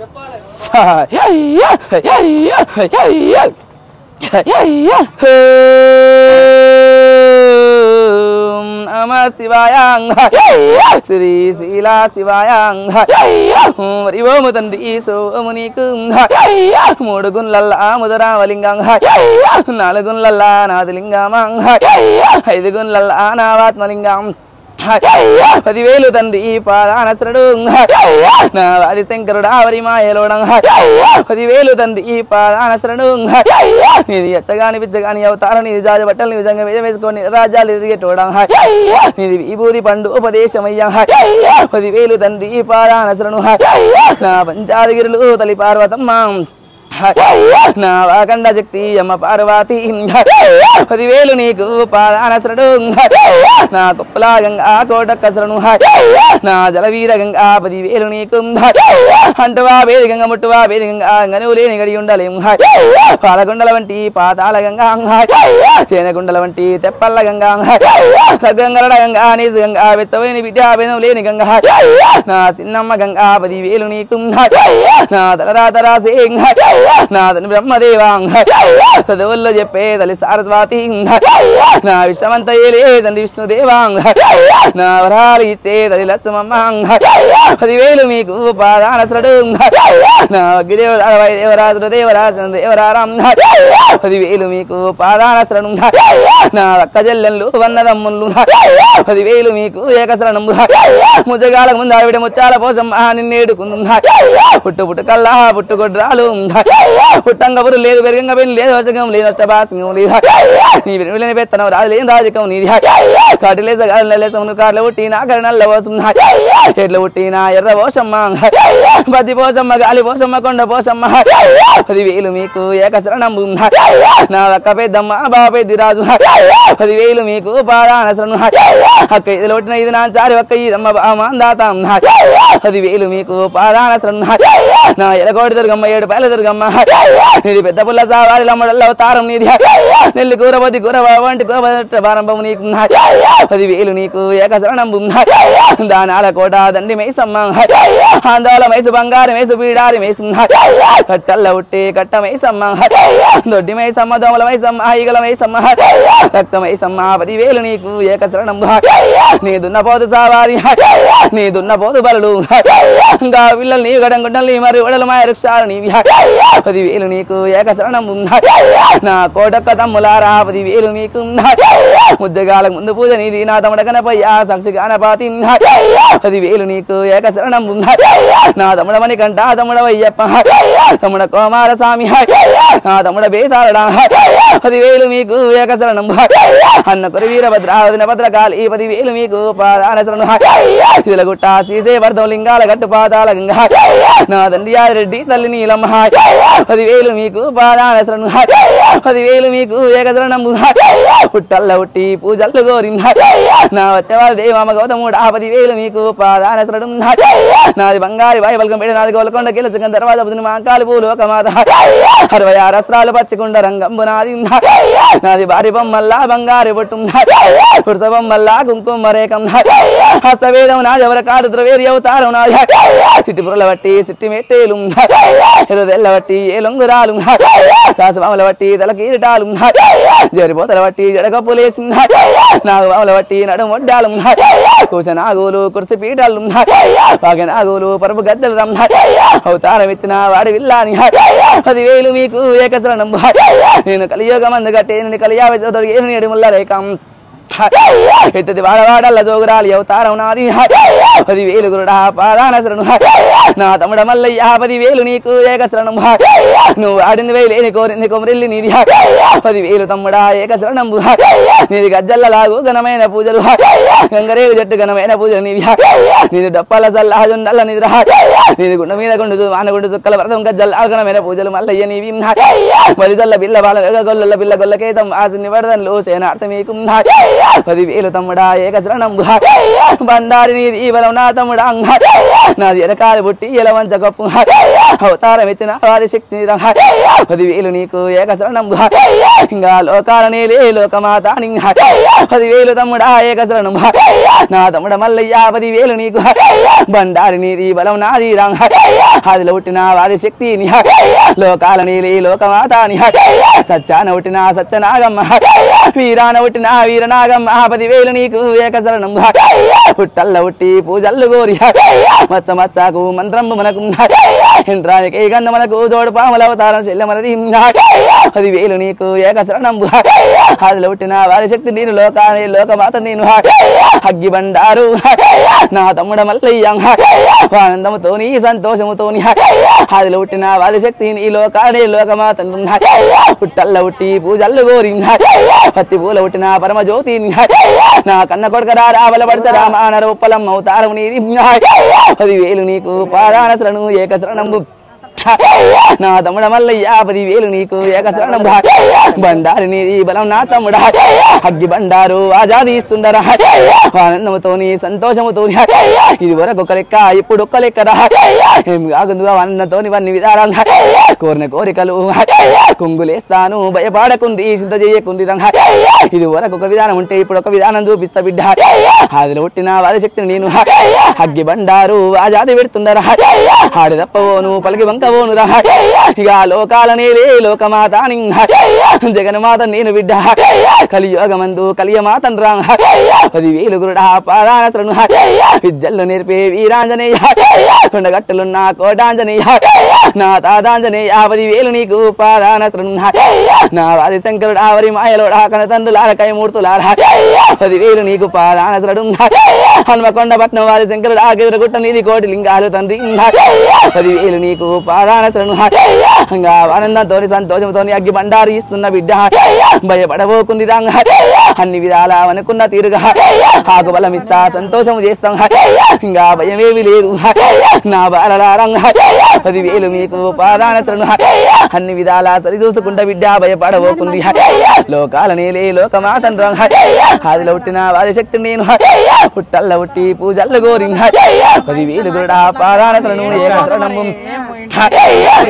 నమ శివాయ శ్రీ శీలా శివాయ మరి ఓము తండ్రి సోము నీకు మూడు గుండ్లల్లా ముదరామలింగం నాలుగు గుండ్లల్లా నాదిలింగం ఐదు గుండ్లల్లా నావాత్మలింగం 10,000 తండ్రి పాదానసరుడు నా వారి శంకరుడు ఆవరి మాయలోడం 10,000 తండ్రి పాదానసరుడు నీది ఎచ్చగాని పిచ్చగాని అవతారం నీది జాజ బట్టలు నిజంగా వేసుకొని రాజ్యాలు ఎదిగేటోడం నీది విభూతి పండు ఉపదేశమయ్యా 10,000 తండ్రి పాదానసరుడు నా పంచాదిగిరులు తలి పార్వతమ్మ నా వాకండ శక్తి అమ్మ పార్వతి 10,000 నీకు పాదానసరుడు నా కుప్పలా గంగా కోటక్కసరుడు నా జలవీర గంగా 10,000 నీకు అంటువా వేది గంగ ముట్టువా వేది గంగా గనువు లేని గడి ఉండలేము పాలగుండల వంటి పాతాల గంగా తేనెగుండల వంటి తెప్పల్ల గంగా గంగరడ గంగా నీసు గంగా వెచ్చవైన బిడ్డ వేదం లేని గంగా నా చిన్నమ్మ గంగా 10,000 నీకు నా తలరాతరా నాదని బ్రహ్మదేవాంగ చదువుల్లో చెప్పే తల్లి సారస్వాతి నా విషమంత ఏలే తండ్రి విష్ణుదేవాంగ నా వరాలు ఇచ్చే తల్లి లక్ష్మమ్మాంగ 10,000 మీకు పాదానసరుడు నా అగ్గిదేవరా వైదేవరాజు దేవరాజు దేవరారాం 10,000 మీకు పాదానసరుడు నా అక్క చెల్లెళ్ళు వన్నదమ్ములు 10,000 మీకు ఏకసరణం ముజగాలకు ముందు ఆవిడ ముచ్చాల పోసమ్మ నిన్నేడుకుందు పుట్టు పుట్టుకల్లా పుట్టుకొడ్రాలు పుట్టంగపురు లేదు పెరిగంగ పెళ్లి లేదు వర్షకం లేదు అష్టభాసింగం లేదు నీ విలువలేని పెత్తనం రాజు లేని రాజకం నీది కాటిలేస గాలిలేసమును కార్లు పుట్టినా కరణల్ల పోసం ఎట్ల పుట్టినా ఎర్ర పోసమ్మ బద్ది పోసమ్మ గాలి పోసమ్మ కొండ పోసమ్మ 10,000 మీకు ఏకశరణం నా అక్క పెద్దమ్మ బాబా పెద్ది రాజు 10,000 మీకు పాదానసరణ అక్క ఇది లోటిన ఇది నా చారి ఒక్క ఇదమ్మ బామాందాత 10,000 మీకు పాదానసరణ నా ఎలకోటి దుర్గమ్మ 7 పాయల దుర్గమ్మ నీది పెద్ద పుల్ల సావాలి లమ్మడల్ల అవతారం నీది నెల్లి కూరబోది కూర వంటి కూరబారంభము నీకు 10,000 నీకు ఏకశరణం దానాల కోట దండి మేసమ్మ ఆందోళ మేసు బంగారు మేసు పీడారి మేసు కట్టల్ల ఉట్టి కట్ట మేసమ్మ దొడ్డి మేసమ్మ దోమల మేసమ్మ ఈగల మేసమ్మ రక్త మేసమ్మ 10,000 నీకు ఏకశరణం నీ దున్నపోతు సావాలి నీ దున్నపోతు బలడు ఇంకా పిల్లలు నీ గడంగుండలు మరి ఒడలు మాయ వృక్షాలు నీవి 10,000 నీకు ఏకశరణం నా కోటక్క తమ్ములారా 10,000 నీకు ముద్దగాలకు ముందు పూజ నీది నా తమ్ముడ గణపయ్య సాక్షి గణపతి 10,000 నీకు ఏకశరణం నా తమ్ముడ మణికంఠ తమ్ముడ వయ్యప్ప తమ్ముడ కోమార స్వామి నా తమ్ముడ బేతాళడా 10,000 మీకు ఏకశరణం అన్న కొరి వీరభద్రావతిన భద్రకాళి 10,000 మీకు పాదానశరణం తిలగుట్ట శ్రీశే వర్ధం లింగాల గట్టు పాదాల గంగా నా తండ్రి రెడ్డి తల్లి నీలమ్మ 10,000 మీకు పాదానశరణం 10,000 మీకు ఏకశరణం పుట్టల్ల ఉట్టి పూజల్లు గోరింద నా వచ్చేవారు దేవమ్మ గౌతముడు 10,000 మీకు పాదానశరణం నాది బంగారి వాయి బల్గం పెడి నాది గోలకొండ కిలచకం దర్వాజ బుదిని మాంకాలి పూలు ఒక మాత 66 అస్త్రాలు పచ్చికుండ రంగంబు నాది నాది భారీ బొమ్మల్లా బంగారి పొట్టు పురుత బొమ్మల్లా కుంకుమ రేఖం హస్తవేదం నాది ఎవర కాదు ద్రవేరి అవతారం నాది సిట్టి పురల బట్టి సిట్టి మెట్టేలు ఎర్రదెల్ల బట్టి ఏ లొంగురాలు కాసుబాముల బట్టి తల కీరిటాలు జరిపోతల బట్టి జడకప్పులేసి నాగుబాముల బట్టి నడుమొడ్డాలు కూస నాగులు కుర్సి పీఠాలు పాగ నాగులు పరుపు గద్దెలు రమ్ అవతారం ఎత్తిన వాడి విల్లాని 10,000 మీకు ఏకశరణం నేను కలియోగమందు గట్టే కలియావేడి ముల్ల రేఖం ఎత్తది వాడవాడల్ల జోగురాలి అవతారం నాది 10,000 గురుడా పాదానశరణం నా తమ్ముడ మల్లయ్య 10,000 నీకు ఏకశరణం నువ్వు ఆడింది వేలేని కోరింది కొమరిల్లి నీది 10,000 తమ్ముడా ఏకశరణం నీది గజ్జల్ల లాగు ఘనమైన పూజలు గంగరేగు జట్టు ఘనమైన పూజలు నీవి నీది డప్పల సల్లాజుండల్ల నిద్ర నీది గుండ మీద గుండు మానగుండు చుక్కల వ్రతం గజ్జల్ల ఘనమైన పూజలు మల్లయ్య నీవి మలిజల్ల బిల్ల బాల గొల్ల బిల్ల గొల్లకేతం ఆసిని వరదన్లు సేనార్థ మీకు 10,000 తమ్ముడా ఏకశరణం బండారి నీది బలం నా తమ్ముడా నాది ఎనకాలి పుట్టి ఎలవంచ గొప్ప అవతారం ఎత్తిన వారి శక్తి 10,000 నీకు ఏక శరణం ఇంకా లోకాల నేలే లోకమాత 10,000 తమ్ముడా ఏక శరణం నా తమ్ముడ మల్లయ్య 10,000 నీకు బండారి నీది బలం నాది ఆదిలో పుట్టిన వారి శక్తి లోకాల నేలే లోకమాత సచ్చాన పుట్టిన సత్యనాగమ్మ వీరాన పుట్టిన వీరనాగమ్మ 10,000 నీకు ఏక శరణం పుట్టల్ల పుట్టి పూజల్లు గోరి మచ్చ మచ్చకు మంత్రము మనకు ఇంద్రానికి గంధ మనకు జోడు పాముల అవతారం చెల్లె మనది 10,000 నీకు ఏక శరణం ఆదిలో పుట్టిన వారి శక్తి నేను లోకానే లోకమాత నేను అగ్గి బండారు నా తమ్ముడ మల్లయ్య ఆనందముతోని సంతోషముతోని ఆదిలో పుట్టిన వారి శక్తి నీ లోకానే లోకమాత పుట్టల్ల పుట్టి పూజల్లు గోరి పత్తి పూల పుట్టిన పరమజ్యోతి నా కన్న కొడుకరా రావల పడచ రామాన రూపలం అవతారం నీది 10,000 నీకు పాదాన శరణు ఏక శరణంబు నా తమ్ముడ మల్లయ్య 10,000 నీకు ఏక శరణం బండారి నీది బలం నా తమ్ముడ అగ్గి బండారు ఆజాది ఇస్తుండరా ఆనందముతోని సంతోషముతోని ఇది వరకు ఒక లెక్క ఇప్పుడు ఒక్క లెక్కరా ఏం కాకుందుగా ఆనందంతోని వన్ని విధాలంగా కోరిన కోరికలు కుంగులేస్తాను భయపడకుండి చింత చేయకుండి ఇది వరకు ఒక విధానం ఉంటే ఇప్పుడు ఒక విధానం చూపిస్తా బిడ్డ ఆదిలో పుట్టిన వారి శక్తిని నేను అగ్గి బండారు ఆజాది పెడుతుండరా ఆడి తప్పవోను పలికి వంకవోను రా ఇక లోకాల నేలే లోకమాత జగన్మాత నేను బిడ్డ కలియోగమందు కలియమాతన్ రా 10,000 గురుడా పాదాన శరణు విద్యల్లో నేర్పే వీరాంజనేయ కొండగట్టులున్న కోటాంజనేయ నా తాతాంజనేయ 10,000 నీకు పాదాన శరణు నా వాది శంకరుడా వరి మాయలోడా కనతండ్రులార కైమూర్తులారా 10,000 నీకు పాదాన శరణు హనుమకొండ పట్నం వారి శంకరుడా గిరిగుట్ట నీది కోటి లింగాలు తండ్రి 10,000 నీకు పాదాన శరణు ఆనందంతో సంతోషంతో అగ్గి బండారు ఇస్తున్న బిడ్డ భయపడబోకుంది అన్ని విధాలా అనుకున్న తీరుగా ఆకు బలం ఇస్తా సంతోషం చేస్తాం ఇంకా భయమేమి లేదు నా బాలలారంగా 10,000 మీకు పాదాన శరణు అన్ని విధాలా సరిచూసుకుంటా బిడ్డ భయపడబోకుంది లోకాల నేలే లోకమాతన్ ఆదిలో పుట్టిన వారి శక్తి నేను పుట్టల్ల పుట్టి పూజల్ల గోరి 10,000 కూడా పాదాన శరణు ఏక శరణము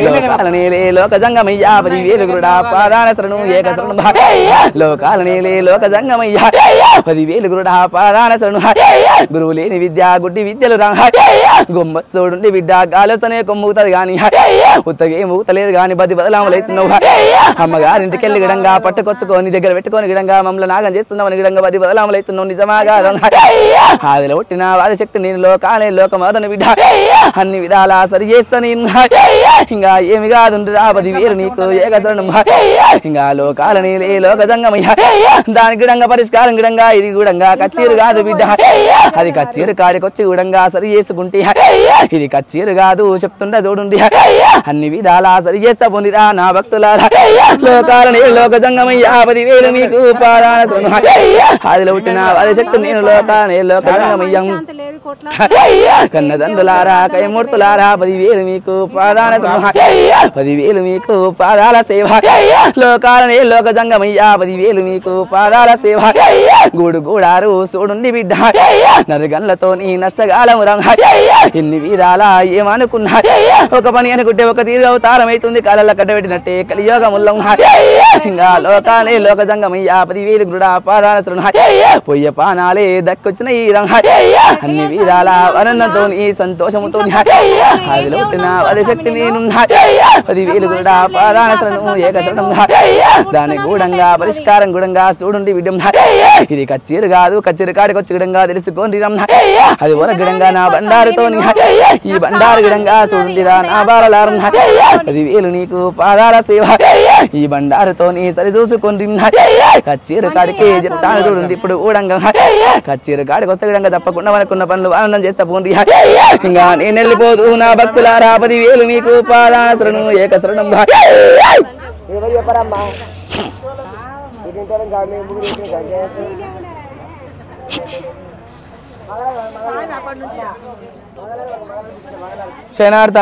లోకాల నేలే లోక జంగమయ్య 10,000 గురుడా పాదాన శరణు ఏక శరణం లోకాల నేలే లోక జంగమయ్య 10,000 గురుడా పాదాన శరణు గురువు లేని విద్య గుడ్డి విద్యలు రా గొమ్మస్తోడుండి బిడ్డ గాలోసనే కొమ్ముగుతుంది గాని ఉత్తగే మూతలేదు గాని బది బదలాములైతున్నావు అమ్మగారింటికెళ్ళి గిడంగా పట్టుకొచ్చుకొని దగ్గర పెట్టుకొని గిడంగా మమ్మల్ని నాగం చేస్తున్నావు గిడంగా బది బదలాములైతున్నావు నిజమాగా ఆదిలో పుట్టిన వారి శక్తి నేను లోకాలే లోకమాతను బిడ్డ అన్ని విధాలా సరి చేస్తాను ఇంకా ఏమి కాదు 10,000 నీకు ఏక శరణం ఇంకా లోకాల నేలే లోక జంగమయ్య దాని గిడంగా పరిష్కారం గిడంగా ఇది గుడంగా కచ్చీరు కాదు బిడ్డ అది కచ్చీరు కాడికొచ్చి గుడంగా సరి చేసుకుంటే ఇది కచ్చీరు కాదు చెప్తుండ చూడుండి అన్ని విధాలా సరి చేస్తా పొందిరా నా భక్తులారా లోకాల నేలే లోక జంగమయ్య 10,000 నీకు పాదాన శరణు ఆదిలో పుట్టిన వారి శక్తి నేను లోకాల నేలే లోక జంగమయ్యం కన్నదండ్రులారా కైమూర్తులారా 10,000 మీకు పాదాన శరణు 10,000 మీకు పాదాల సేవ లోకాలనే లోక జంగమయ్య 10,000 మీకు పాదాల సేవ గూడు గూడారు చూడుండి బిడ్డ నరగన్లతో నీ నష్టగాలము రంగ ఎన్ని విధాలా ఏమనుకున్నా ఒక పని అనుకుంటే ఒక తీరు అవతారం అవుతుంది కాళ్ళ కట్టబెట్టినట్టే కలియోగముల్లం ఇంకా లోకాలే లోక జంగమయ్య 10,000 గురుడా పాదాల శరణు పొయ్య పానాలే దక్కొచ్చిన ఈ రంగ అన్ని విధాలా ఆనందంతో నీ సంతోషముతో ఆదిలో పుట్టిన వారి శక్తి నేను 10,000 గురుడా పాదాన శరణు ఏక శరణం దాని గూడంగా పరిష్కారం గుడంగా చూడుండి విడం ఇది కచ్చీరు కాదు కచ్చీరు కాడికొచ్చి గిడంగా తెలుసుకోండి అది వర గిడంగా నా బండారుతో ఈ బండారు గిడంగా చూడుండిరా నా బాలలారం 10,000 నీకు పాదాల సేవ ఈ బండారుతో సరి చూసుకోండి కచ్చీరు కాడికి చెప్తాను చూడండి ఇప్పుడు ఊడంగా కచ్చీరు కాడికి వస్తే గిడంగా తప్పకుండా మనకున్న పనులు ఆనందం చేస్తా పోండి ఇంకా నేను వెళ్ళిపోదు నా భక్తులారా 10,000 మీకు పాదాన శరణు ఏక శరణం శనార్థ